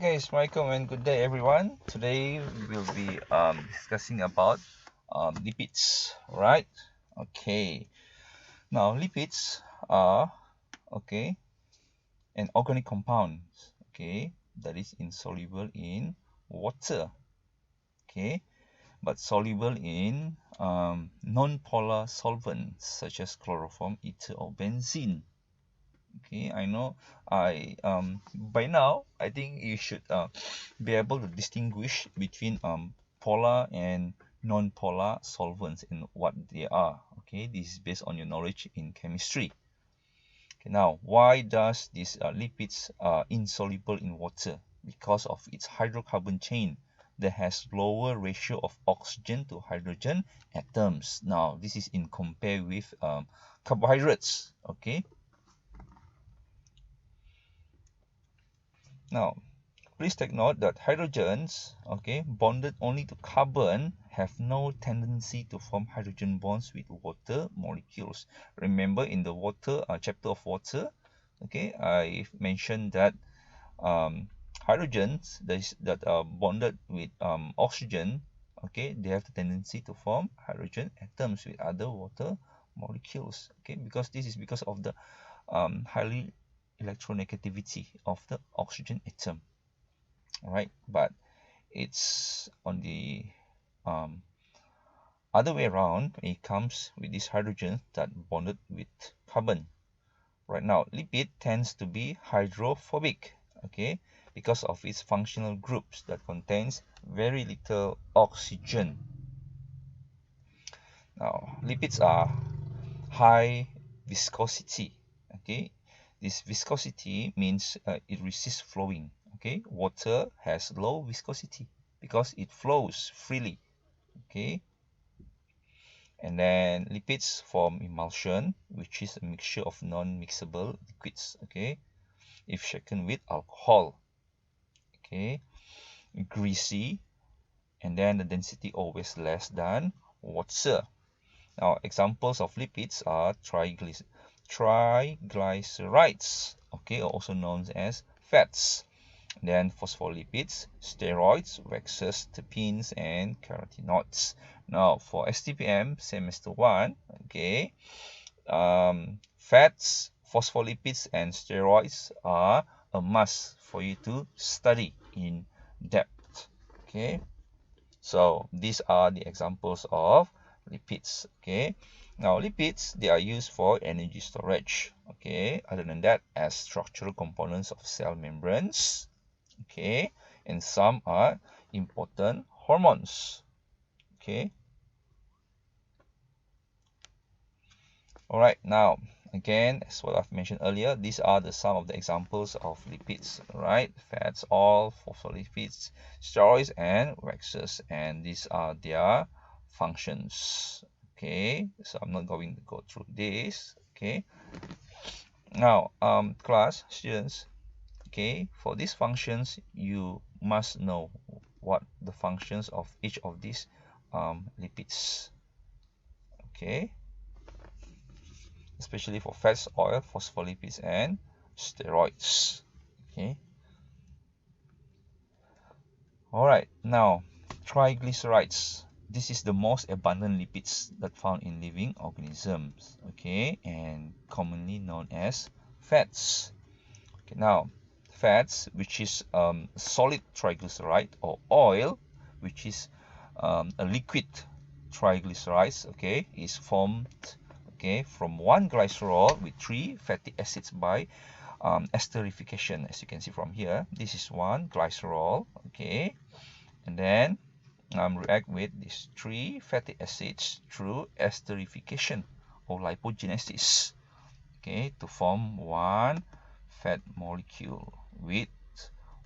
Okay, Assalamualaikum and good day everyone. Today we'll be discussing about lipids, right? Okay. Now lipids are an organic compound, that is insoluble in water, but soluble in non-polar solvents such as chloroform, ether, or benzene. I know by now I think you should be able to distinguish between polar and non-polar solvents and what they are. This is based on your knowledge in chemistry. Now why does these lipids are insoluble in water? Because of its hydrocarbon chain that has lower ratio of oxygen to hydrogen atoms. Now this is in compare with carbohydrates. Now, please take note that hydrogens, bonded only to carbon, have no tendency to form hydrogen bonds with water molecules. Remember in the water chapter of water, I mentioned that hydrogens that are bonded with oxygen, they have the tendency to form hydrogen atoms with other water molecules. Because this is because of the highly electronegativity of the oxygen atom. Alright, but it's on the other way around when it comes with this hydrogen that bonded with carbon. Right now, lipid tends to be hydrophobic, because of its functional groups that contains very little oxygen. Now, lipids are high viscosity. This viscosity means it resists flowing. Water has low viscosity because it flows freely. And then lipids form emulsion, which is a mixture of non-mixable liquids. If shaken with alcohol. Greasy, and then the density always less than water. Now, examples of lipids are triglycerides, also known as fats. Then phospholipids, steroids, waxes, terpenes, and carotenoids. Now, for STPM semester 1, fats, phospholipids, and steroids are a must for you to study in depth. So these are the examples of lipids. Now lipids, they are used for energy storage. Other than that, as structural components of cell membranes. And some are important hormones. Alright, now again, as what I've mentioned earlier, these are some of the examples of lipids, right? Fats, oil, phospholipids, steroids, and waxes, and these are their functions. So I'm not going to go through this. Now class students, for these functions you must know what the functions of each of these lipids. Especially for fats, oil, phospholipids, and steroids. Alright, now triglycerides. This is the most abundant lipids that found in living organisms, and commonly known as fats. Now fats, which is solid triglyceride, or oil, which is a liquid triglycerides, is formed from one glycerol with 3 fatty acids by esterification. As you can see from here, this is one glycerol, and then react with these 3 fatty acids through esterification or lipogenesis, to form one fat molecule with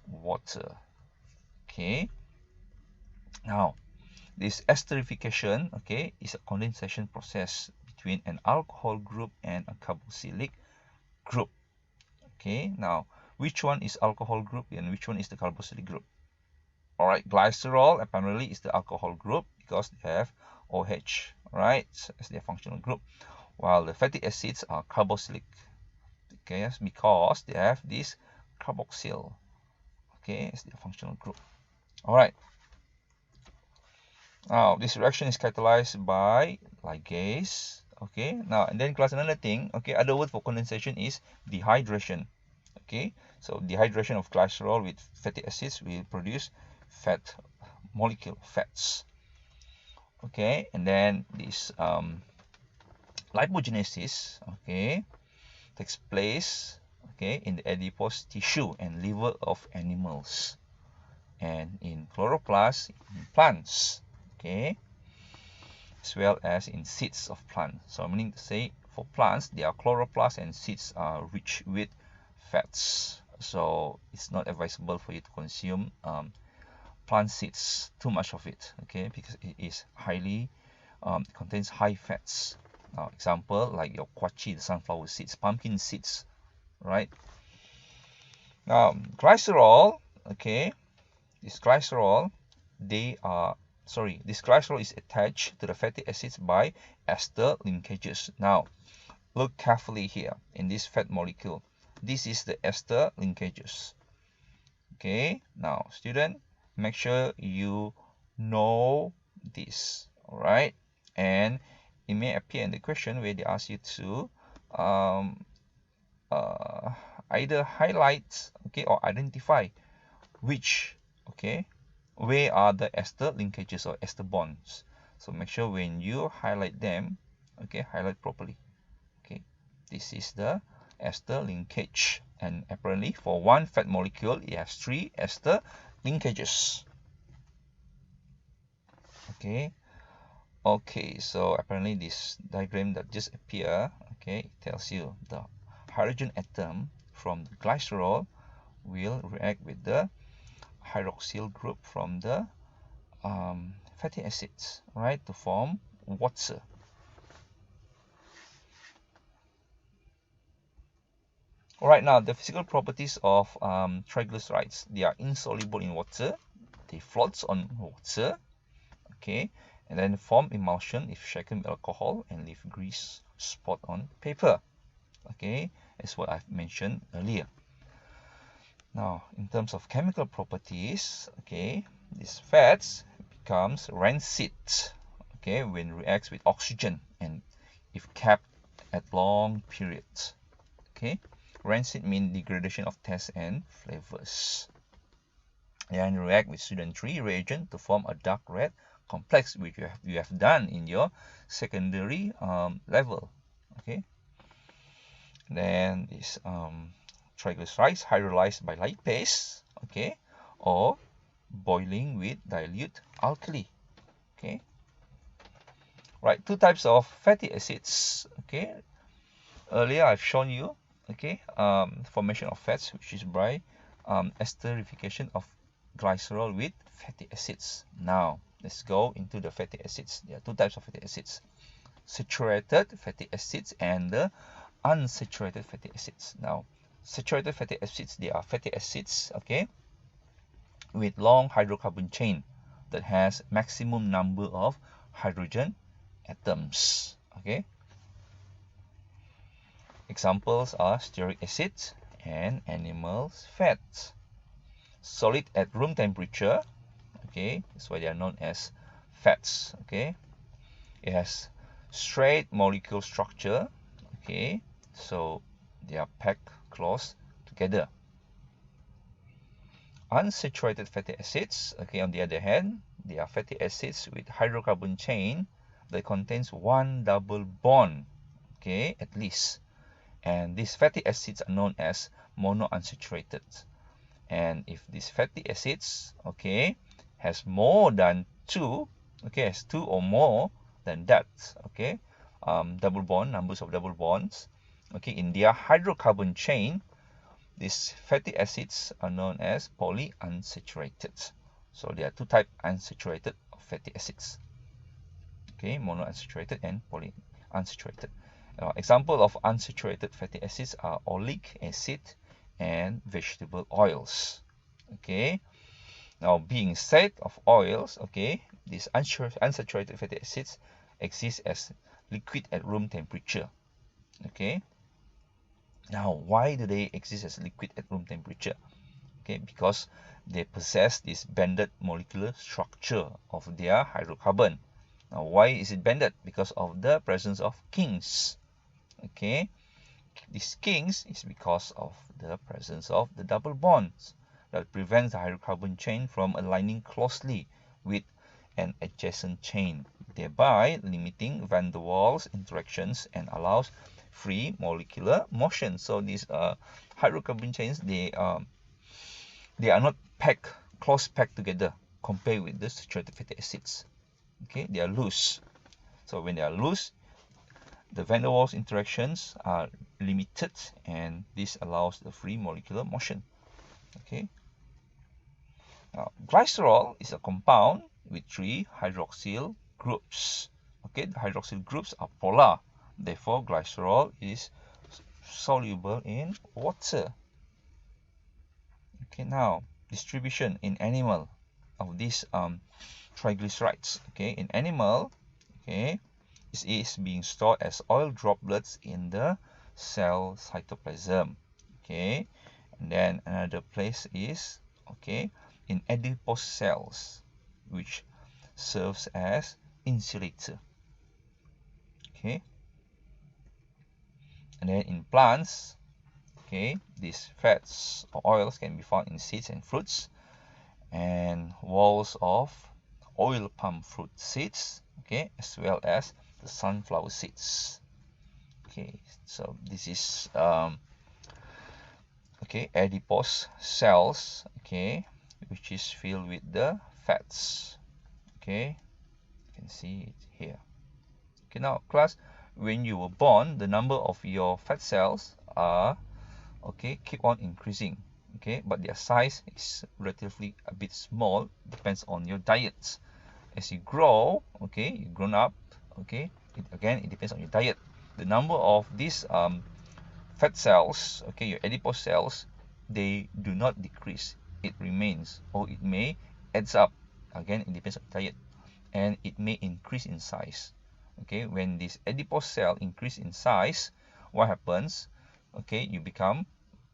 water. Now this esterification is a condensation process between an alcohol group and a carboxylic group. Now which one is alcohol group and which one is the carboxylic group? Alright, glycerol apparently is the alcohol group because they have OH, right, as their functional group, while the fatty acids are carboxylic, because they have this carboxyl. okay, as their functional group. All right. Now this reaction is catalyzed by ligase. Okay. Now and then class another thing. Okay. Other word for condensation is dehydration. Okay. So dehydration of glycerol with fatty acids will produce fat molecule, fats. Okay. And then this lipogenesis, okay, takes place, okay, in the adipose tissue and liver of animals, and in chloroplasts in plants, okay, as well as in seeds of plants. So meaning to say, for plants, their chloroplasts and seeds are rich with fats. So it's not advisable for you to consume plant seeds, too much of it, okay, because it is highly contains high fats. Now, example like your quachi, the sunflower seeds, pumpkin seeds, right? Now, glycerol, okay, this glycerol, this glycerol is attached to the fatty acids by ester linkages. Now, look carefully here in this fat molecule. This is the ester linkages. Okay, now student, make sure you know this, all right? And it may appear in the question where they ask you to either highlight, okay, or identify which, okay, where are the ester linkages or ester bonds. So make sure when you highlight them, okay, highlight properly. Okay, this is the ester linkage, and apparently for one fat molecule it has 3 ester linkages. Okay, so apparently this diagram that just appear, okay, it tells you the hydrogen atom from the glycerol will react with the hydroxyl group from the fatty acids, right, to form water. Alright, now the physical properties of triglycerides. They are insoluble in water, they float on water, okay, and then form emulsion if shaken with alcohol and leave grease spot on paper. Okay, that's what I've mentioned earlier. Now, in terms of chemical properties, okay, these fats becomes rancid, okay, when reacts with oxygen and if kept at long periods. Okay, rancid means degradation of taste and flavors. And react with student 3 reagent to form a dark red complex, which you have done in your secondary level. Okay, then this triglycerides hydrolyzed by lipase, okay, or boiling with dilute alkali. Okay, right, 2 types of fatty acids. Okay, earlier I've shown you, okay, formation of fats, which is by esterification of glycerol with fatty acids. Now let's go into the fatty acids. There are 2 types of fatty acids: saturated fatty acids and the unsaturated fatty acids. Now, saturated fatty acids, they are fatty acids, okay, with long hydrocarbon chain that has maximum number of hydrogen atoms. Okay, examples are stearic acid and animal fat. Solid at room temperature, okay, that's why they are known as fats. Okay, it has straight molecule structure, okay, so they are packed close together. Unsaturated fatty acids, okay, on the other hand, they are fatty acids with hydrocarbon chain that contains 1 double bond, okay, at least, and these fatty acids are known as monounsaturated. And if these fatty acids, okay, has more than 2, okay, has 2 or more than that, okay, double bond, numbers of double bonds, okay, in their hydrocarbon chain, these fatty acids are known as polyunsaturated. So there are 2 types unsaturated fatty acids, okay, monounsaturated and polyunsaturated. Example of unsaturated fatty acids are oleic acid and vegetable oils. Okay, now being said of oils, okay, these unsaturated fatty acids exist as liquid at room temperature. Okay, now why do they exist as liquid at room temperature? Okay, because they possess this banded molecular structure of their hydrocarbon. Now, why is it banded? Because of the presence of kings. Okay, these kings is because of the presence of the double bonds that prevents the hydrocarbon chain from aligning closely with an adjacent chain, thereby limiting van der Waals interactions and allows free molecular motion. So these hydrocarbon chains, they are not close packed together compared with the saturated fatty acids. Okay, they are loose. So when they are loose, the van der Waals interactions are limited, and this allows the free molecular motion. Okay. Now, glycerol is a compound with 3 hydroxyl groups. Okay, the hydroxyl groups are polar. Therefore, glycerol is soluble in water. Okay, now distribution in animal of these triglycerides. Okay, in animal, okay, it is being stored as oil droplets in the cell cytoplasm. Okay, and then another place is, okay, in adipose cells, which serves as insulator. Okay, and then in plants, okay, these fats or oils can be found in seeds and fruits and walls of oil palm fruit seeds, okay, as well as the sunflower seeds. Okay, so this is okay, adipose cells, okay, which is filled with the fats. Okay, you can see it here. Okay, now class, when you were born, the number of your fat cells are, okay, keep on increasing, okay, but their size is relatively a bit small, depends on your diet. As you grow, okay, you grown up, okay, it depends on your diet. The number of these fat cells, okay, your adipose cells, they do not decrease, it remains, or it may adds up. Again, it depends on diet, and it may increase in size. Okay, when this adipose cell increase in size, what happens? Okay, you become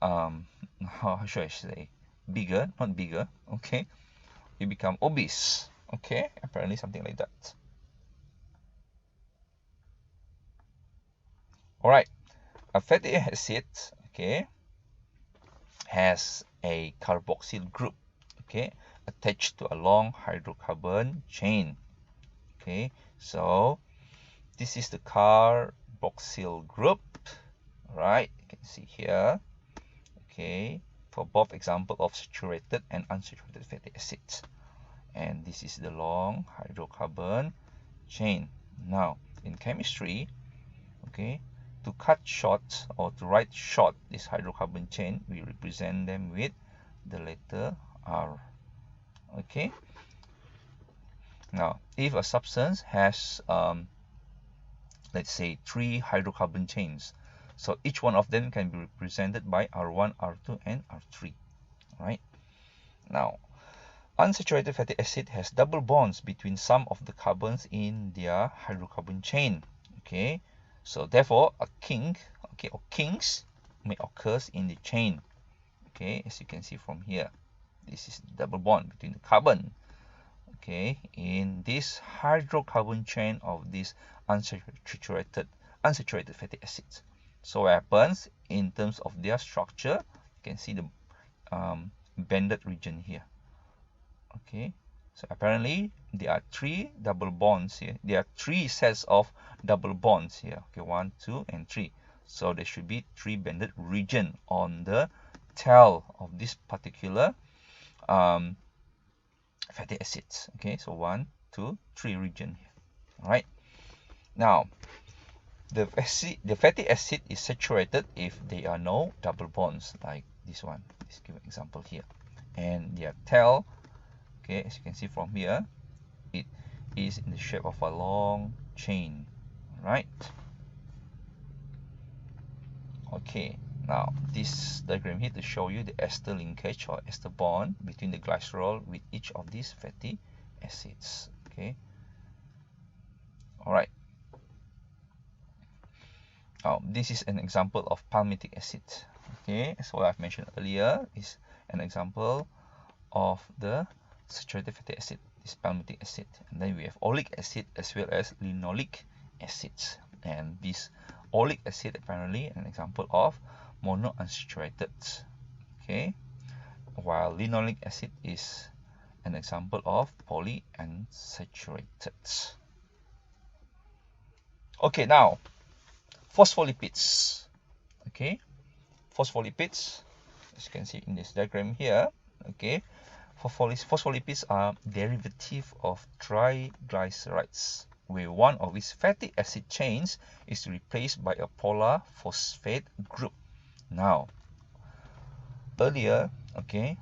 how should I say, bigger, not bigger, okay, you become obese. Okay, apparently something like that. All right, a fatty acid, okay, has a carboxyl group, okay, attached to a long hydrocarbon chain. Okay, so this is the carboxyl group, right? You can see here, okay, for both example of saturated and unsaturated fatty acids, and this is the long hydrocarbon chain. Now, in chemistry, okay, to cut short or to write short this hydrocarbon chain, we represent them with the letter R. Okay. Now, if a substance has let's say 3 hydrocarbon chains, so each one of them can be represented by R1, R2, and R3. Right. Now, unsaturated fatty acid has double bonds between some of the carbons in their hydrocarbon chain. Okay, so therefore a kink, okay, or kinks may occur in the chain. Okay, as you can see from here, this is the double bond between the carbon, okay, in this hydrocarbon chain of these unsaturated fatty acids. So what happens in terms of their structure? You can see the banded region here. Okay, so apparently there are 3 double bonds here. There are 3 sets of double bonds here. Okay, 1, 2, and 3. So there should be 3 banded region on the tail of this particular fatty acids. Okay, so 1, 2, 3 region here. All right. Now, the fatty acid is saturated if there are no double bonds like this one. Let's give an example here. And their tail, okay, as you can see from here, it is in the shape of a long chain. Right. Okay, now this diagram here to show you the ester linkage or ester bond between the glycerol with each of these fatty acids. Okay. All right. This is an example of palmitic acid. Okay, so what I've mentioned earlier is an example of the saturated fatty acid, this palmitic acid. And then we have oleic acid as well as linoleic acids. And this oleic acid apparently an example of monounsaturated, okay, while linoleic acid is an example of polyunsaturated. Okay, now phospholipids. Okay, phospholipids, as you can see in this diagram here. Okay, phospholipids are derivative of triglycerides, where one of its fatty acid chains is replaced by a polar phosphate group. Now, earlier, okay,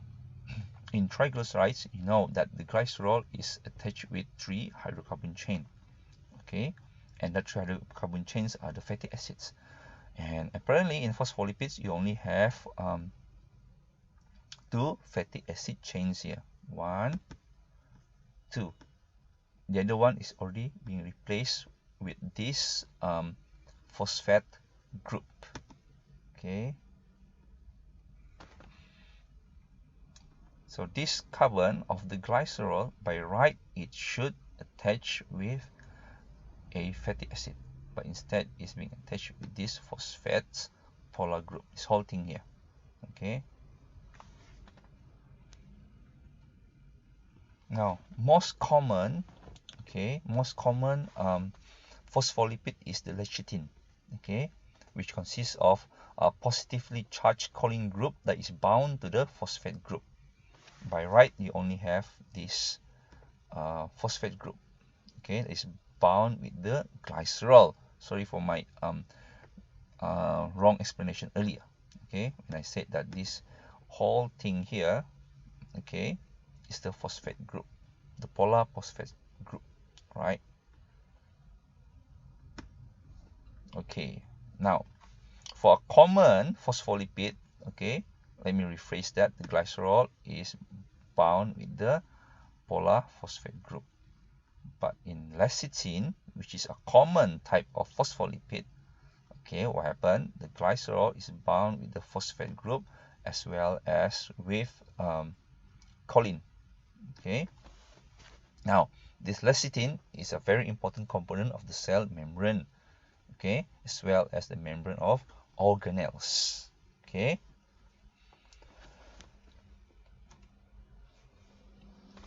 in triglycerides, you know that the glycerol is attached with 3 hydrocarbon chain, okay, and the 3 hydrocarbon chains are the fatty acids. And apparently in phospholipids, you only have 2 fatty acid chains here. 1, 2. The other one is already being replaced with this phosphate group. Okay. So this carbon of the glycerol, by right, it should attach with a fatty acid, but instead it's being attached with this phosphate polar group, this whole thing here. Okay. Now, most common phospholipid is the lecithin, okay, which consists of a positively charged choline group that is bound to the phosphate group. By right, you only have this phosphate group, okay, that is bound with the glycerol. Sorry for my wrong explanation earlier. Okay, when I said that this whole thing here, okay, is the phosphate group, the polar phosphate group, right? Okay, now for a common phospholipid, okay, let me rephrase that. The glycerol is bound with the polar phosphate group, but in lecithin, which is a common type of phospholipid, okay, what happened? The glycerol is bound with the phosphate group as well as with choline. Okay. Now, this lecithin is a very important component of the cell membrane, okay, as well as the membrane of organelles. Okay.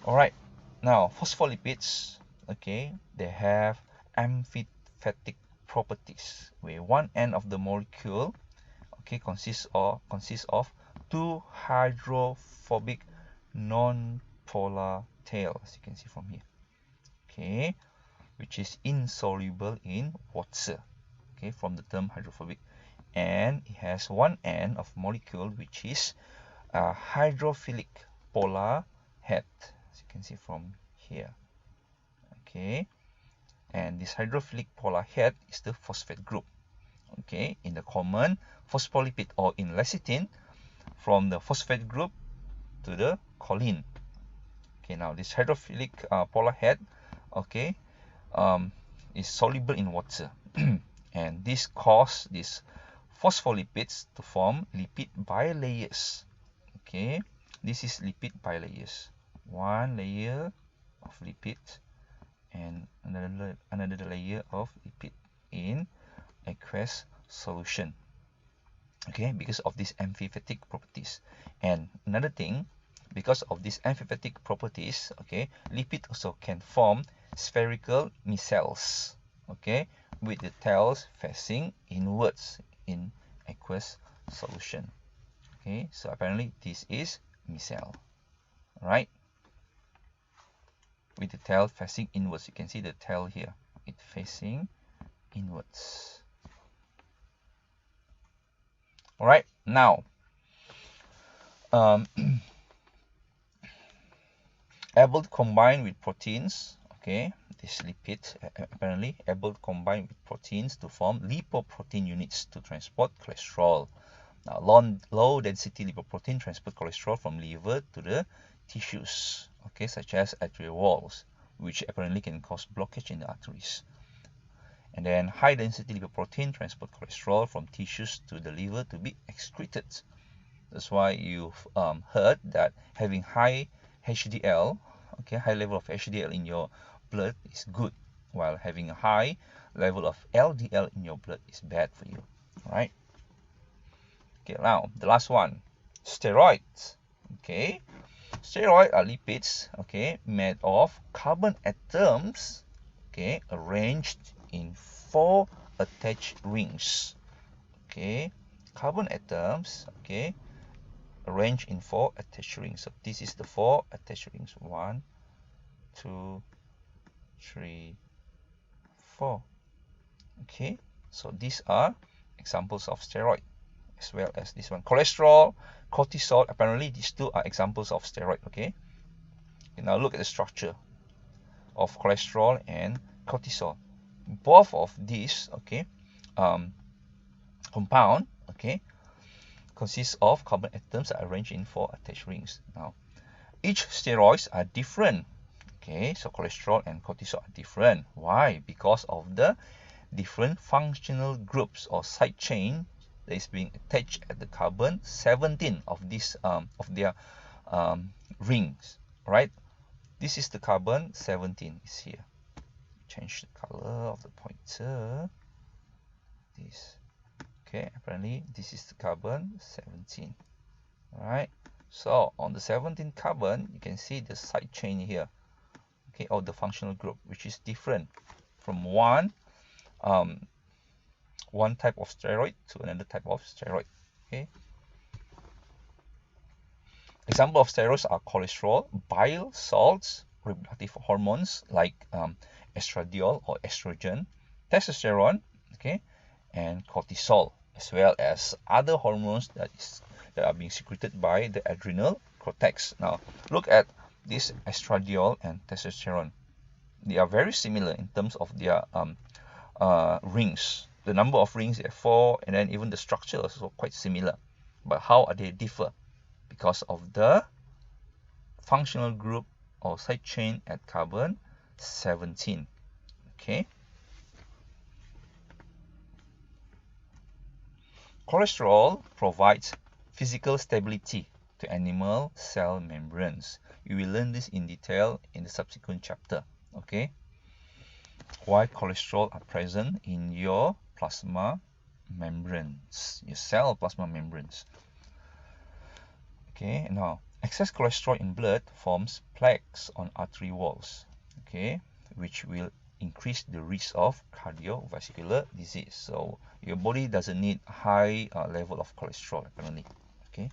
All right. Now, phospholipids, okay, they have amphipathic properties, where one end of the molecule, okay, consists of 2 hydrophobic non-polar tails, as you can see from here, okay, which is insoluble in water, okay, from the term hydrophobic. And it has one end of molecule which is a hydrophilic polar head, as you can see from here, okay, and this hydrophilic polar head is the phosphate group, okay, in the common phospholipid or in lecithin, from the phosphate group to the choline. Okay, now this hydrophilic polar head, okay, is soluble in water, and this causes these phospholipids to form lipid bilayers. Okay, this is lipid bilayers. One layer of lipid and another layer of lipid in aqueous solution. Okay, because of these amphipathic properties. And another thing, because of these amphipathic properties, okay, lipid also can form spherical micelles, okay, with the tails facing inwards in aqueous solution. Okay, so apparently this is micelle, right? With the tail facing inwards, you can see the tail here, it facing inwards. All right, now able to combine with proteins, okay, this lipid apparently able to combine with proteins to form lipoprotein units to transport cholesterol. Now, low density lipoprotein transport cholesterol from liver to the tissues, okay, such as arterial walls, which apparently can cause blockage in the arteries. And then high density lipoprotein transport cholesterol from tissues to the liver to be excreted. That's why you've heard that having high HDL, okay, high level of HDL in your blood is good, while having a high level of LDL in your blood is bad for you. All right. Okay, now the last one, steroids. Okay, steroids are lipids, okay, made of carbon atoms, okay, arranged in 4 attached rings. Okay, carbon atoms, okay, arranged in 4 attached rings. So this is the 4 attached rings. 1, 2, 3, 4. Okay, so these are examples of steroid, as well as this one, cholesterol, cortisol. Apparently these two are examples of steroid. Okay, now look at the structure of cholesterol and cortisol. Both of these, okay, compound, okay, consists of carbon atoms that are arranged in 4 attached rings. Now each steroids are different. Okay, so cholesterol and cortisol are different. Why? Because of the different functional groups or side chain that is being attached at the carbon 17 of this of their rings. Right? This is the carbon 17 is here. Change the color of the pointer. This. Okay, apparently this is the carbon 17. Alright. So on the 17th carbon, you can see the side chain here. Okay, or the functional group, which is different from one type of steroid to another type of steroid. Okay. Example of steroids are cholesterol, bile salts, reproductive hormones like estradiol or estrogen, testosterone, okay, and cortisol, as well as other hormones that are being secreted by the adrenal cortex. Now, look at this estradiol and testosterone. They are very similar in terms of their rings. The number of rings, there are 4, and then even the structure is also quite similar. But how are they differ? Because of the functional group or side chain at carbon 17. Okay. Cholesterol provides physical stability to animal cell membranes. You will learn this in detail in the subsequent chapter. Okay. Why cholesterol are present in your plasma membranes, your cell plasma membranes. Okay, now excess cholesterol in blood forms plaques on artery walls, okay, which will increase the risk of cardiovascular disease. So your body doesn't need high level of cholesterol apparently. Okay,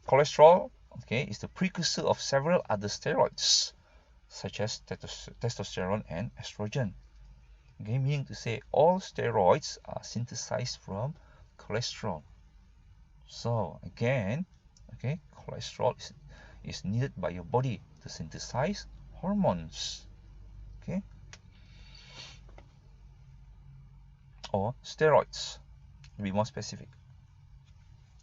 cholesterol, okay, is the precursor of several other steroids such as testosterone and estrogen. Okay, meaning to say all steroids are synthesized from cholesterol. So again, okay, cholesterol is needed by your body to synthesize hormones. Okay, or steroids, to be more specific.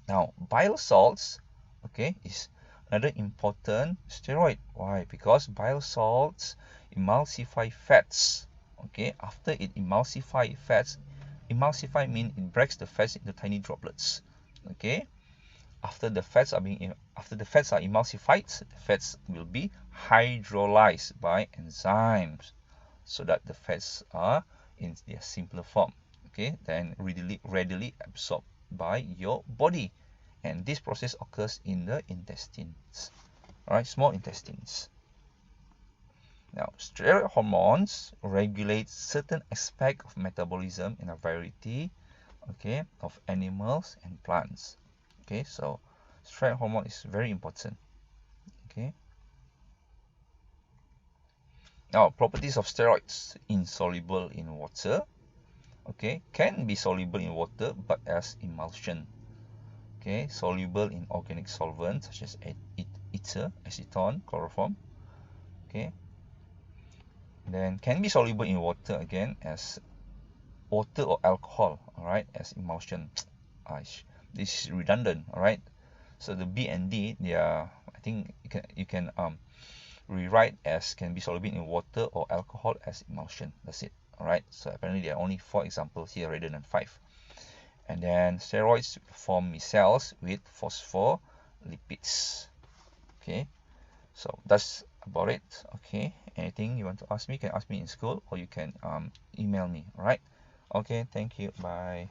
Now, bile salts, okay, is another important steroid. Why? Because bile salts emulsify fats. Okay, after it emulsify fats, emulsify means it breaks the fats into tiny droplets. Okay, after the fats are emulsified, the fats will be hydrolyzed by enzymes, so that the fats are in their simpler form. Okay, then readily absorbed by your body, and this process occurs in the intestines. All right, small intestines. Now, steroid hormones regulate certain aspects of metabolism in a variety, okay, of animals and plants. Okay, so steroid hormone is very important. Okay. Now, properties of steroids: insoluble in water. Okay, can be soluble in water but as emulsion. Okay, soluble in organic solvents such as ether, acetone, chloroform. Okay, then can be soluble in water again as water or alcohol. All right, as emulsion. This is redundant. All right, so the B and D, they are, I think you can rewrite as can be soluble in water or alcohol as emulsion. That's it. All right, so apparently there are only 4 examples here rather than 5. And then steroids form micelles with phospholipids. Okay, so that's about it. Okay, anything you want to ask me, you can ask me in school, or you can email me. All right. Okay, thank you. Bye.